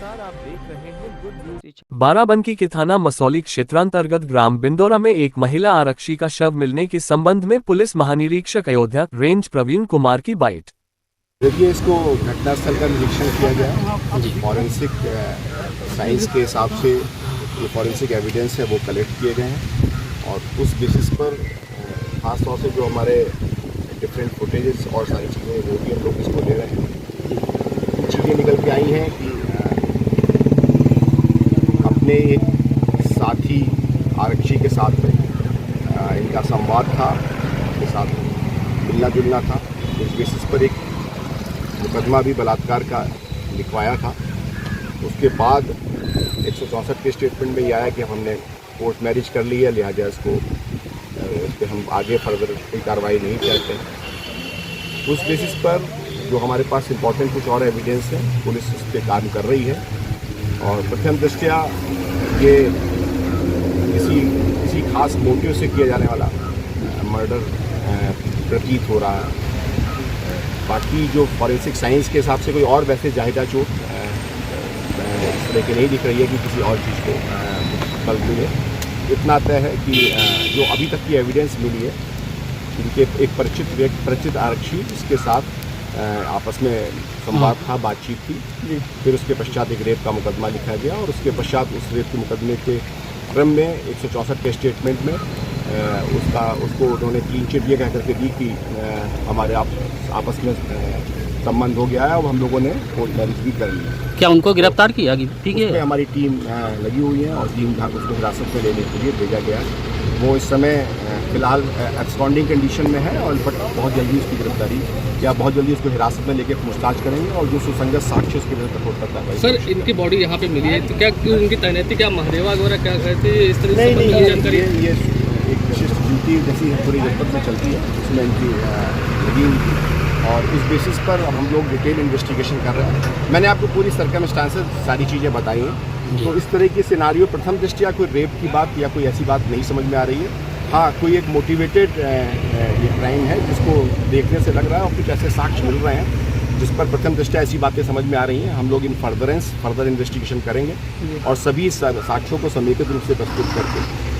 नमस्कार, आप देख रहे हैं गुड न्यूज। बाराबंकी के थाना मसौली क्षेत्रांतर्गत ग्राम बिंदौरा में एक महिला आरक्षी का शव मिलने के संबंध में पुलिस महानिरीक्षक अयोध्या रेंज प्रवीण कुमार की बाइट। देखिए, इसको घटनास्थल का निरीक्षण किया गया। फॉरेंसिक साइंस के हिसाब से जो फॉरेंसिक एविडेंस है वो कलेक्ट किए गए हैं और उस बेसिस पर खास तौर से जो हमारे डिफरेंट फुटेजेस और सारी चीज़ें वो भी हम लोग इसको ले रहे हैं। चीज़ें निकल के आई हैं कि अपने एक साथी आरक्षी के साथ में इनका संवाद था, उनके साथ मिलना जुलना था। उस बेसिस पर एक मुकदमा भी बलात्कार का लिखवाया था। उसके बाद 164 के स्टेटमेंट में ये आया कि हमने कोर्ट मैरिज कर ली है, लिहाजा इसको इस पर हम आगे फर्दर कोई कार्रवाई नहीं करते। उस बेसिस पर जो हमारे पास इम्पोर्टेंट कुछ और एविडेंस है, पुलिस उस पर काम कर रही है और प्रथम दृष्टया ये किसी खास मोटिव से किया जाने वाला मर्डर प्रतीत हो रहा है। बाकी जो फॉरेंसिक साइंस के हिसाब से कोई और वैसे जाहिदा चोट इस तरह की नहीं दिख रही है कि किसी और चीज़ को बल मिले। इतना तय है कि जो अभी तक की एविडेंस मिली है, इनके एक परिचित आरक्षी इसके साथ आपस में संवाद था, बातचीत थी। फिर उसके पश्चात एक रेप का मुकदमा लिखा गया और उसके पश्चात उस रेप के मुकदमे के क्रम में 164 के स्टेटमेंट में उसको उन्होंने क्लीन चिट ये कह करके दी कि हमारे आपस में संबंध हो गया है और हम लोगों ने कोर्ट मैरिज भी कर ली। क्या उनको गिरफ्तार किया? ठीक है, हमारी टीम लगी हुई है और टीम उसको हिरासत में लेने के लिए भेजा गया। वो इस समय फिलहाल एब्सकॉन्डिंग कंडीशन में है और बट बहुत जल्दी उसकी गिरफ्तारी या बहुत जल्दी उसको हिरासत में लेके पूछताछ करेंगे और जो सुसंगत साक्ष्य उसके विरुद्ध रिपोर्ट करता है। सर, इनकी बॉडी यहाँ पे मिली है तो क्या इनकी तैनाती क्या महादेवा वगैरह क्या कहते हैं इस तरह से जानकारी? ये एक विशिष्ट ड्यूटी जैसी पूरी जनपद में चलती है, उसमें इनकी लगी हुई थी और इस बेसिस पर हम लोग डिटेल इन्वेस्टिगेशन कर रहे हैं। मैंने आपको पूरी सर्कमस्टांसेस सारी चीज़ें बताई हैं। तो इस तरह की सिनारियो प्रथम दृष्टया कोई रेप की बात या कोई ऐसी बात नहीं समझ में आ रही है। हाँ, कोई एक मोटिवेटेड ये क्राइम है जिसको देखने से लग रहा है और कुछ ऐसे साक्ष्य मिल रहे हैं जिस पर प्रथम दृष्टया ऐसी बातें समझ में आ रही हैं। हम लोग इन फर्दर इन्वेस्टिगेशन करेंगे और सभी साक्ष्यों को समेकित रूप से प्रस्तुत करके